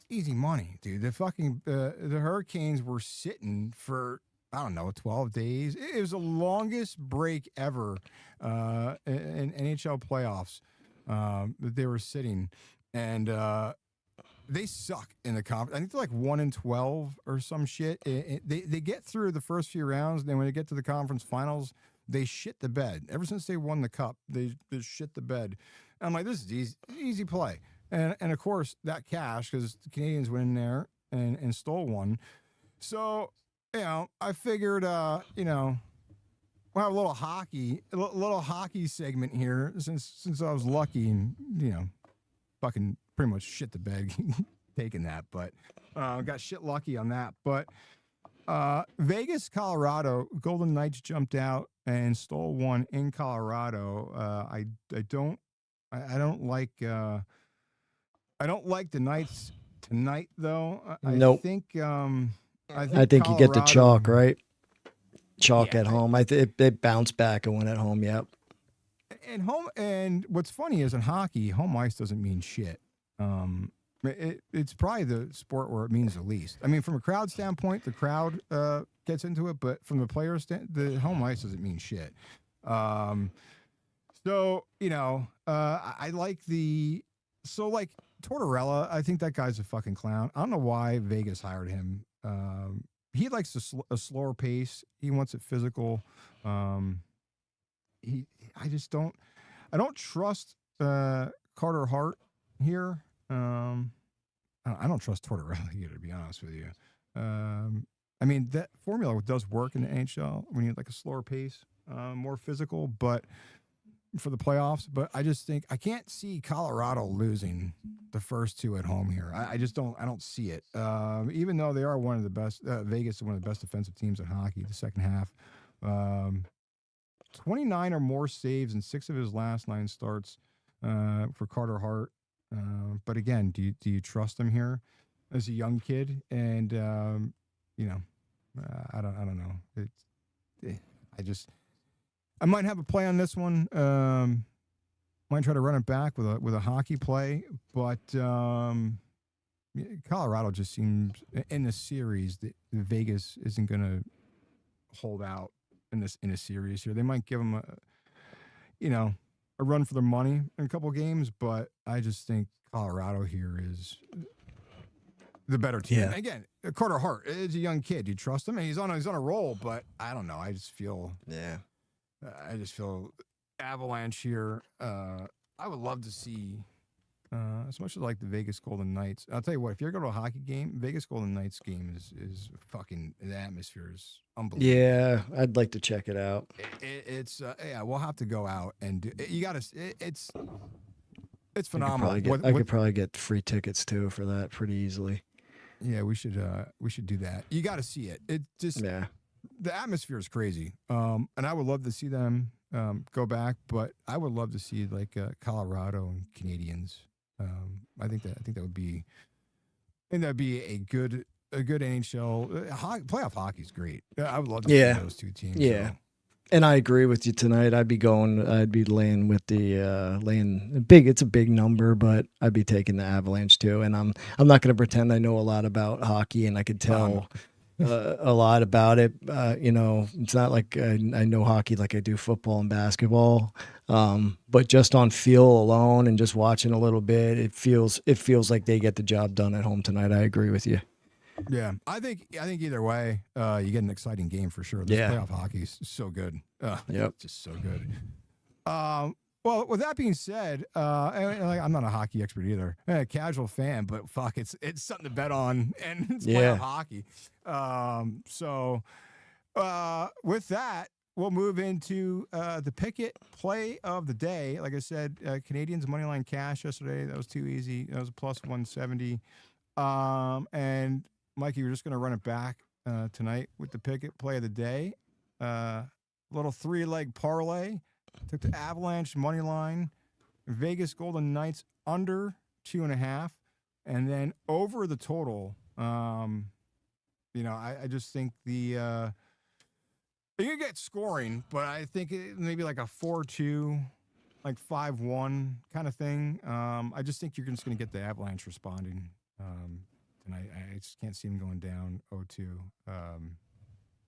Easy money, dude. The fucking the Hurricanes were sitting for I don't know 12 days. It was the longest break ever in NHL playoffs that they were sitting, and they suck in the conference. I think they're like 1-12 or some shit. They get through the first few rounds, and then when they get to the conference finals, they shit the bed. Ever since they won the cup, they shit the bed. I'm like, this is easy play. And of course, that cash, because the Canadians went in there and stole one. So, I figured, we'll have a little hockey segment here since I was lucky and, fucking pretty much shit the bed taking that. But got shit lucky on that. But Vegas, Colorado, Golden Knights jumped out and stole one in Colorado. I don't like I don't like the Knights tonight though. Nope. I think you get the chalk, right? Chalk Yeah, at home. They bounce back and win at home. Yep. And what's funny is in hockey, home ice doesn't mean shit. It's probably the sport where it means the least. I mean, from a crowd standpoint, the crowd gets into it, but from the player the home ice doesn't mean shit. So I like like Tortorella. I think that guy's a fucking clown. I don't know why Vegas hired him. He likes a slower pace. He wants it physical. I don't trust Carter Hart here. I don't trust Tortorella here, to be honest with you. I mean, that formula does work in the NHL when you have like a slower pace, more physical, but for the playoffs. But I just think I can't see Colorado losing the first two at home here. I just don't. I don't see it. Even though they are one of the best, Vegas is one of the best defensive teams in hockey. The second half, 29 or more saves in 6 of his last 9 starts for Carter Hart. But again, do you trust him here as a young kid? And I don't know. I might have a play on this one. Might try to run it back with a hockey play, but Colorado just seems in the series that Vegas isn't going to hold out in a series here. They might give them a run for their money in a couple games, but I just think Colorado here is the better team. Yeah. Again, Carter Hart is a young kid. You trust him, and he's on a roll. But I don't know. I just feel Avalanche here. I would love to see as much as like the Vegas Golden Knights. I'll tell you what. If you're going to a hockey game, Vegas Golden Knights game is fucking, the atmosphere is unbelievable. Yeah, I'd like to check it out. It's we'll have to go out and do. You got to. It's phenomenal. I could probably get free tickets too for that pretty easily. Yeah, we should do that. You got to see it. It just the atmosphere is crazy. And I would love to see them go back, but I would love to see like Colorado and Canadians. I think that would be, that'd be a good NHL playoff hockey is great. I would love to see those two teams. Yeah. So. And I agree with you tonight. I'd be laying with the laying big. It's a big number, but I'd be taking the Avalanche too. And I'm not going to pretend I know a lot about hockey, and I could tell a lot about it. It's not like I know hockey like I do football and basketball. But just on feel alone and just watching a little bit, it feels like they get the job done at home tonight. I agree with you. Yeah, I think either way, you get an exciting game for sure. This playoff hockey is so good. It's just so good. Well, with that being said, I'm not a hockey expert either. Casual fan, but fuck, it's something to bet on, and it's playoff hockey. With that, we'll move into the Pikkit play of the day. Like I said, Canadians money line cash yesterday. That was too easy. That was a plus 170. And Mikey, we're just going to run it back tonight with the Pikkit play of the day. Little 3-leg parlay. Took the Avalanche money line, Vegas Golden Knights under 2.5, and then over the total. I just think you can get scoring, but I think maybe like a 4-2, like 5-1 kind of thing. I just think you're just going to get the Avalanche responding tonight. I just can't see them going down 0-2.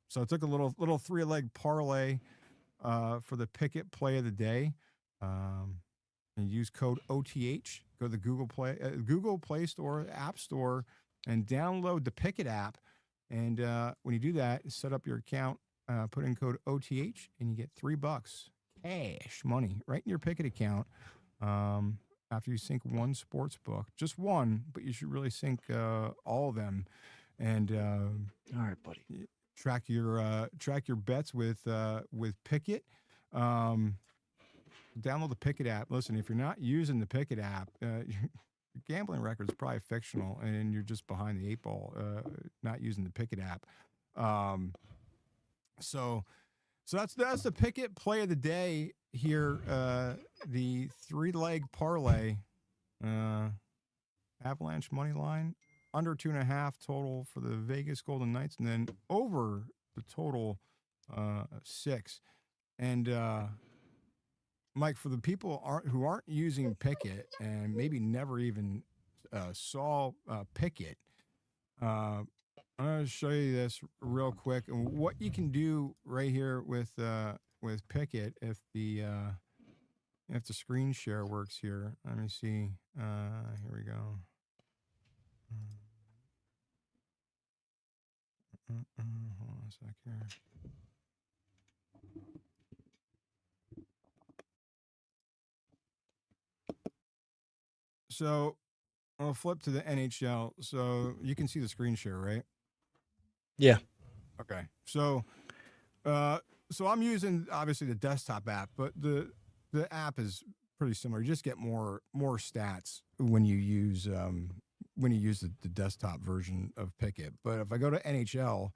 So I took a little 3-leg parlay. For the Pikkit play of the day, and use code OTH. Go to the Google Play Store, App Store, and download the Pikkit app. And when you do that, set up your account, put in code OTH, and you get $3 cash money right in your Pikkit account. After you sync one sports book, just one, but you should really sync all of them. And all right, buddy. Track your bets with Pikkit. Download the Pikkit app. Listen, if you're not using the Pikkit app, your gambling record is probably fictional, and you're just behind the 8 ball. Not using the Pikkit app. So that's the Pikkit play of the day here. The 3-leg parlay. Avalanche money line. Under 2.5 total for the Vegas Golden Knights, and then over the total 6. And Mike, for the people who aren't using Pikkit and maybe never even saw Pikkit, I'm going to show you this real quick and what you can do right here with Pikkit if the screen share works here. Let me see. Here we go. Hold on a sec here. So I'll flip to the NHL. So you can see the screen share, right? Yeah. Okay. So I'm using obviously the desktop app, but the app is pretty similar. You just get more stats when you use the desktop version of Pikkit. But if I go to NHL,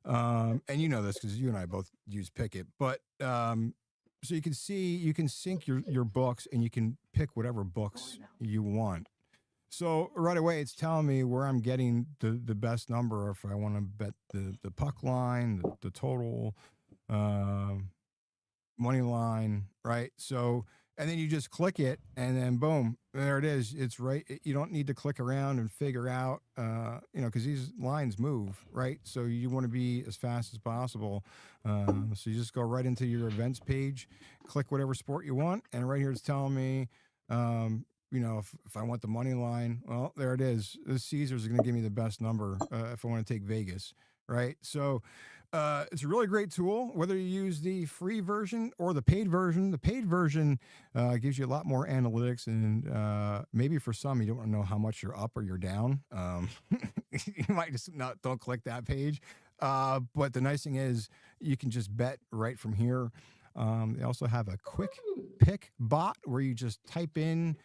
and you know this because you and I both use Pikkit, but so you can sync your books and you can pick whatever books you want. So right away it's telling me where I'm getting the best number, if I want to bet the puck line, the total, money line, right? So, and then you just click it, and then boom, there it is. It's right. You don't need to click around and figure out, because these lines move, right? So you want to be as fast as possible. So you just go right into your events page, click whatever sport you want, and right here it's telling me, if I want the money line, well, there it is. The Caesars are going to give me the best number if I want to take Vegas, right? So it's a really great tool, whether you use the free version or the paid version. The paid version gives you a lot more analytics, and maybe for some, you don't know how much you're up or you're down. You might just don't click that page. But the nice thing is you can just bet right from here. They also have a quick pick bot where you just type in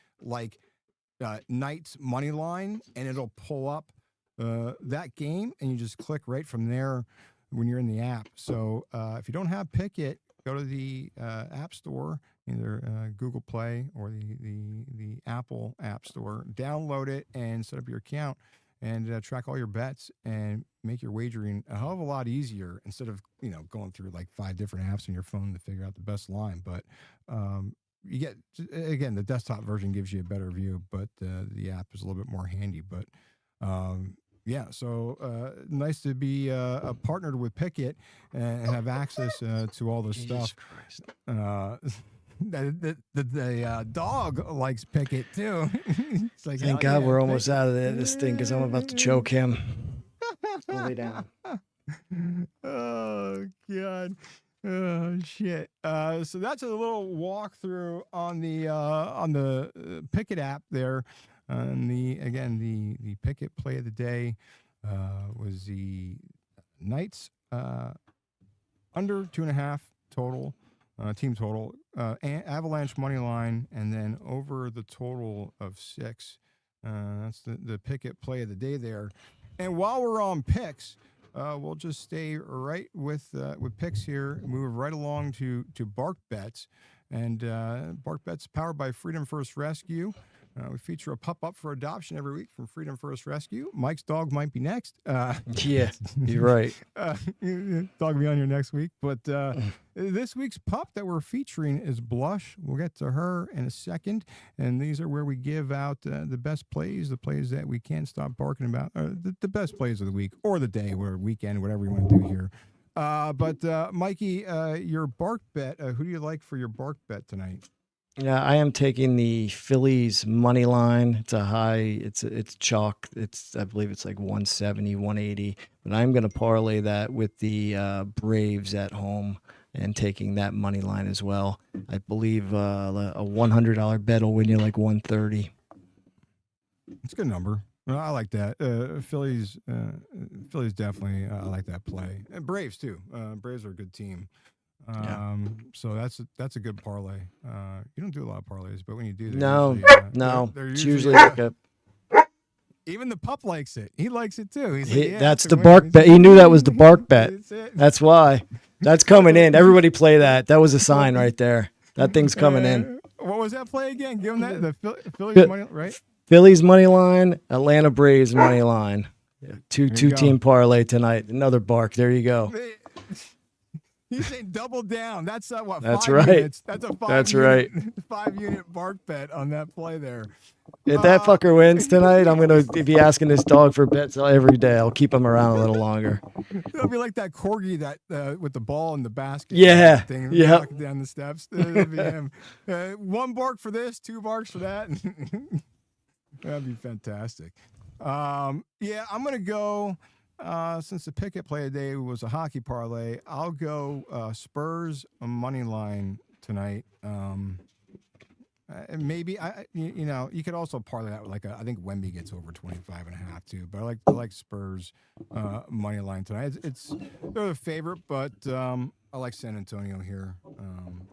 Knights money line, and it'll pull up that game, and you just click right from there when you're in the app. So if you don't have Pikkit, go to the App Store, either Google Play or the Apple App Store, download it and set up your account and track all your bets and make your wagering a hell of a lot easier instead of going through 5 different apps on your phone to figure out the best line. But you get, again, the desktop version gives you a better view, but the app is a little bit more handy. But yeah, so nice to be partnered with Pikkit and have access to all this stuff. The dog likes Pikkit too. It's thank God we're almost out of this thing because I'm about to choke him. Go lay down. Oh God. Oh shit! So that's a little walkthrough on the Pikkit app there, and the Pikkit play of the day was the Knights under 2.5 total team total, Avalanche money line, and then over the total of 6. That's the Pikkit play of the day there. And while we're on picks. We'll just stay right with picks here. Move right along to Bark Bets, and Bark Bets powered by Freedom First Rescue. We feature a pup up for adoption every week from Freedom First Rescue. Mike's dog might be next. Yeah, you're right. Dog will be on here next week. But this week's pup that we're featuring is Blush. We'll get to her in a second. And these are where we give out the best plays, the plays that we can't stop barking about, the best plays of the week or the day or weekend, whatever you want to do here. But Mikey, your Bark Bet, who do you like for your Bark Bet tonight? Yeah, I am taking the Phillies money line. It's a high. It's chalk. I believe it's like 170, 180. But I'm going to parlay that with the Braves at home and taking that money line as well. I believe a $100 bet will win you like 130. It's a good number. I like that. Phillies definitely. I like that play. And Braves too. Braves are a good team. So that's a good parlay. You don't do a lot of parlays, but when you do, no, they're it's usually like a. Even the pup likes it. He likes it too. He's like, that's the Bark Bet. He knew that was the Bark Bet. That's why. That's coming in. Everybody play that. That was a sign right there. That thing's coming in. What was that play again? Give him that. The Phillies money, right? Phillies money line, Atlanta Braves money line. Yeah, two team parlay tonight. Another Bark. There you go. He's saying double down. That's what? That's 5 right. Units. That's a 5 That's unit, right. 5 unit Bark Bet on that play there. If that fucker wins tonight, I'm gonna be asking this dog for bets every day. I'll keep him around a little longer. It'll be like that corgi that with the ball in the basket. Yeah, thing, yeah. walking down the steps. It'll be him. 1 bark for this, 2 barks for that. That'd be fantastic. Yeah, I'm gonna go. Since the Pikkit play today was a hockey parlay, I'll go Spurs money line tonight. Maybe you could also parlay that with I think Wemby gets over 25.5 too. But I like Spurs money line tonight. They're the favorite, but I like San Antonio here.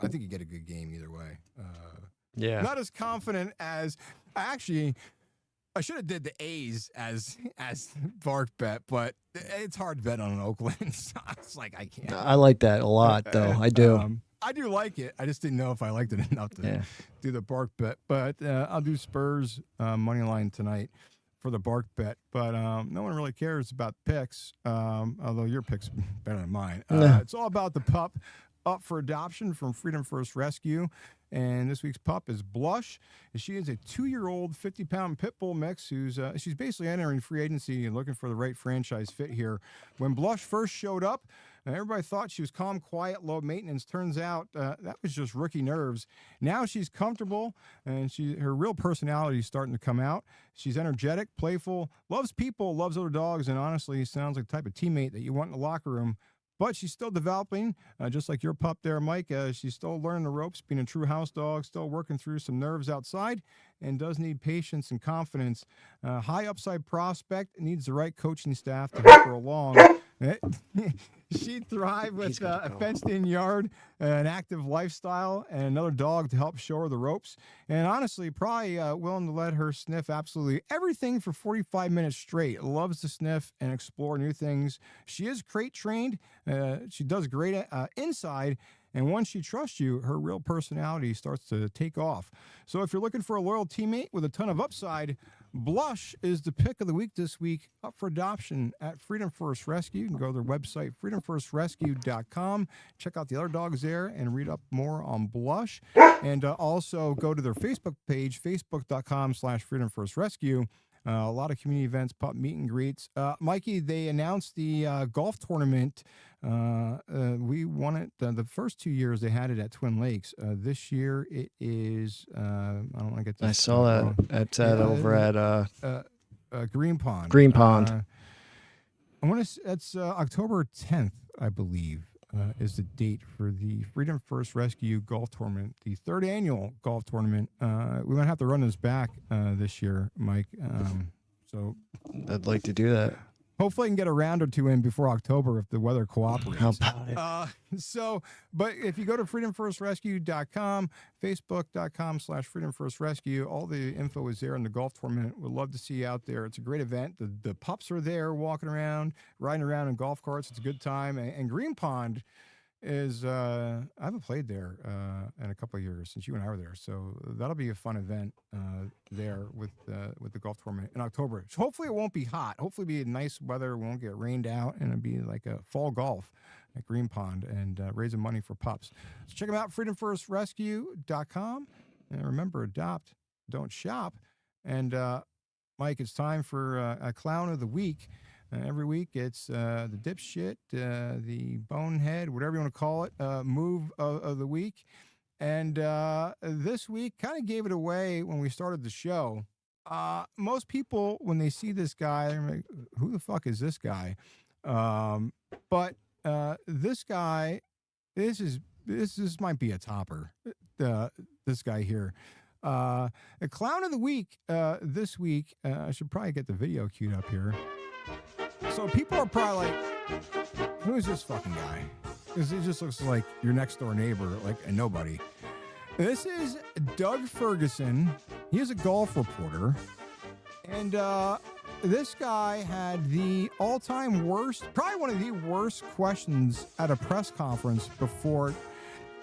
I think you get a good game either way. Yeah, not as confident as I should have did the A's as Bark Bet, but it's hard to bet on an Oakland. So it's like I can't. I like that a lot, though. I do. I do like it. I just didn't know if I liked it enough to do the Bark Bet. But I'll do Spurs money line tonight for the Bark Bet. But no one really cares about picks, although your pick's better than mine. It's all about the pup up for adoption from Freedom First Rescue. And this week's pup is Blush. She is a 2-year-old 50-pound pit bull mix she's basically entering free agency and looking for the right franchise fit here. When Blush first showed up, everybody thought she was calm, quiet, low maintenance. Turns out that was just rookie nerves. Now she's comfortable, and her real personality is starting to come out. She's energetic, playful, loves people, loves other dogs, and honestly sounds like the type of teammate that you want in the locker room. But she's still developing, just like your pup there, Mike. She's still learning the ropes, being a true house dog, still working through some nerves outside, and does need patience and confidence. High upside prospect, needs the right coaching staff to help her along. She'd thrive with a fenced-in yard, an active lifestyle, and another dog to help show her the ropes. And honestly, probably willing to let her sniff absolutely everything for 45 minutes straight. Loves to sniff and explore new things. She is crate trained. She does great inside. And once she trusts you, her real personality starts to take off. So if you're looking for a loyal teammate with a ton of upside, Blush is the pick of the week this week, up for adoption at Freedom First Rescue. You can go to their website, freedomfirstrescue.com. Check out the other dogs there and read up more on Blush. And also go to their Facebook page, facebook.com/freedomfirstrescue. A lot of community events, pup meet and greets. Mikey, they announced the golf tournament. We won it the first 2 years they had it at Twin Lakes. This year it is. I don't want to get this. I saw that. It's over at Green Pond. Green Pond. I want to. That's October 10th, I believe. is the date for the Freedom First Rescue Golf Tournament, the third annual golf tournament. We might have to run this back this year, Mike. So I'd like to do that. hopefully I can get a round or two in before October if the weather cooperates. How about it? But if you go to freedomfirstrescue.com, facebook.com/freedomfirstrescue, all the info is there in the golf tournament. We'd love to see you out there. It's a great event. The pups are there walking around, riding around in golf carts. It's a good time. And Green Pond is, I haven't played there in a couple of years since you and I were there. So that'll be a fun event there with the golf tournament in October. So hopefully it won't be hot. Hopefully it'll be nice weather. It won't get rained out, and it'll be like a fall golf at Green Pond and raising money for pups. So check them out, freedomfirstrescue.com. And remember, adopt, don't shop. And Mike, it's time for a clown of the week. Every week it's the dipshit, the bonehead, whatever you want to call it, move of the week. And this week kind of gave it away when we started the show. Most people, when they see this guy, they're like, who the fuck is this guy? But this guy, this might be a topper. This guy here. A clown of the week this week. I should probably get the video queued up here. So people are probably like, who is this fucking guy? Because he just looks like your next door neighbor, like a nobody. This is Doug Ferguson. He is a golf reporter. And this guy had the all-time worst, probably one of the worst questions at a press conference before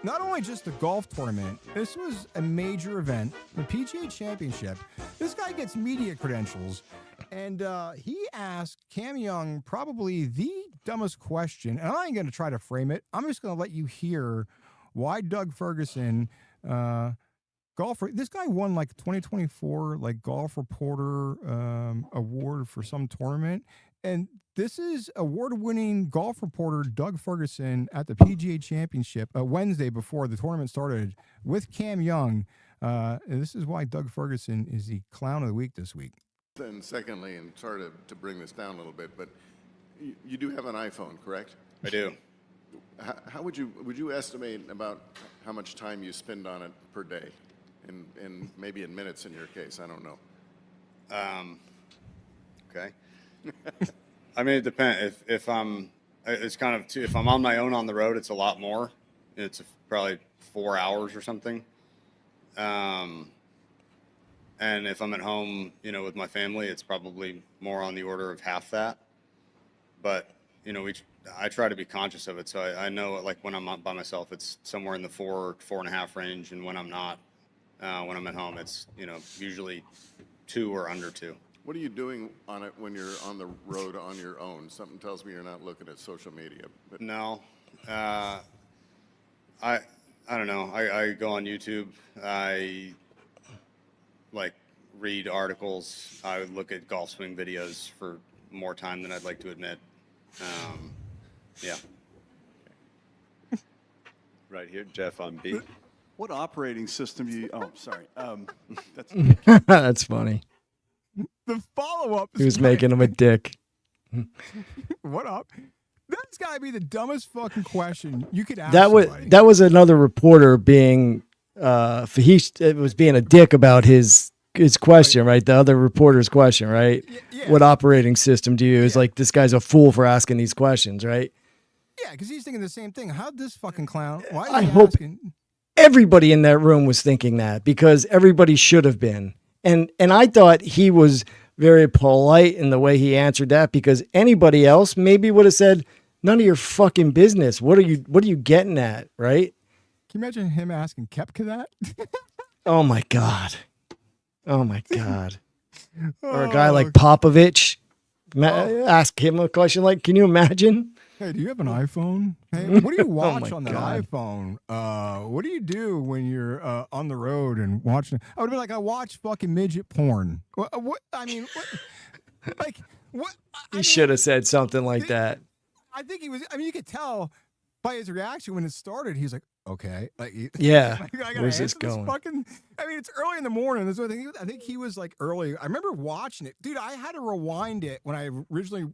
not only just the golf tournament. This was a major event, the PGA Championship. This guy gets media credentials. And he asked Cam Young probably the dumbest question. And I ain't going to try to frame it. I'm just going to let you hear why Doug Ferguson, golfer. This guy won like 2024 like golf reporter award for some tournament. And this is award-winning golf reporter Doug Ferguson at the PGA Championship Wednesday before the tournament started with Cam Young. And this is why Doug Ferguson is the clown of the week this week. And secondly, and sorry to bring this down a little bit, but you do have an iPhone, correct? I do. How would you estimate about how much time you spend on it per day, and maybe in minutes in your case? I don't know. Okay. I mean, it depends. If I'm, it's kind of if I'm on my own on the road, it's a lot more. It's probably 4 hours or something. And if I'm at home, with my family, it's probably more on the order of half that. But, I try to be conscious of it. So I know, like, when I'm by myself, it's somewhere in the 4.5 range. And when I'm not, when I'm at home, it's, usually 2 or under 2. What are you doing on it when you're on the road on your own? Something tells me you're not looking at social media. But No. I don't know. I go on YouTube. I read articles. I would look at golf swing videos for more time than I'd like to admit. Yeah. Right here, Jeff on B. What operating system you? Oh, sorry. That's That's funny. The follow-up. He was making him a dick. What up? That's got to be the dumbest fucking question you could ask somebody. That was another reporter being it was being a dick about his question, right? The other reporter's question, right? Yeah. What operating system do you use? Like, this guy's a fool for asking these questions, right? Yeah, because he's thinking the same thing. How'd this fucking clown? Why is I he hope asking? Everybody in that room was thinking that, because everybody should have been. And I thought he was very polite in the way he answered that, because anybody else maybe would have said, none of your fucking business. What are you getting at, right? Can you imagine him asking Koepka that? Oh my God. Oh my God. Or a guy like Popovich, ask him a question like, can you imagine? Hey, do you have an iPhone? Hey, what do you watch on that God. iPhone? What do you do when you're on the road and watching? I would have been like, I watch fucking midget porn. What? I mean, what? Like, what? He should have said something like that. I think he was. I mean, you could tell by his reaction when it started. He's like, okay, like, Yeah. I gotta Where's answer this going? fucking, I mean, it's early in the morning. That's what I think he was like early. I remember watching it, dude. I had to rewind it when I originally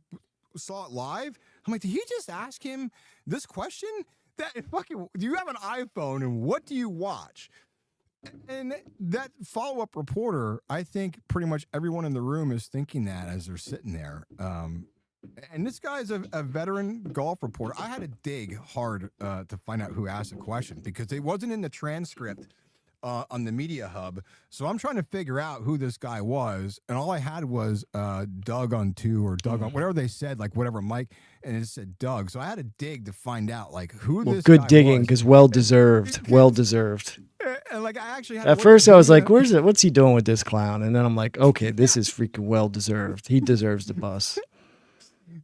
saw it live. I'm like, did he just ask him this question? That fucking, do you have an iPhone and what do you watch? And that follow-up reporter, I think pretty much everyone in the room is thinking that as they're sitting there. And this guy's a veteran golf reporter. I had to dig hard to find out who asked the question because it wasn't in the transcript on the media hub. So I'm trying to figure out who this guy was. And all I had was Doug on 2 or Doug on whatever they said, like whatever Mike, and it said Doug. So I had to dig to find out like who this good guy digging was. because well deserved. Well deserved. And like I actually had At first I was like, what's he doing with this clown? And then I'm like, okay, this is freaking well deserved. He deserves the bus.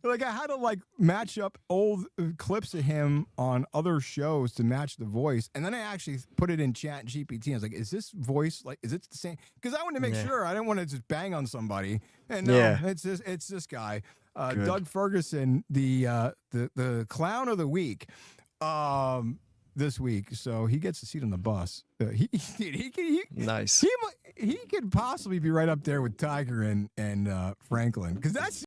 Like I had to like match up old clips of him on other shows to match the voice, and then I actually put it in Chat GPT. I was like, "Is this voice like? Is it the same?" Because I wanted to make sure I didn't want to just bang on somebody. And no, it's this guy, Doug Ferguson, the clown of the week, this week. So he gets a seat on the bus. Nice. He could possibly be right up there with Tiger and Franklin because that's.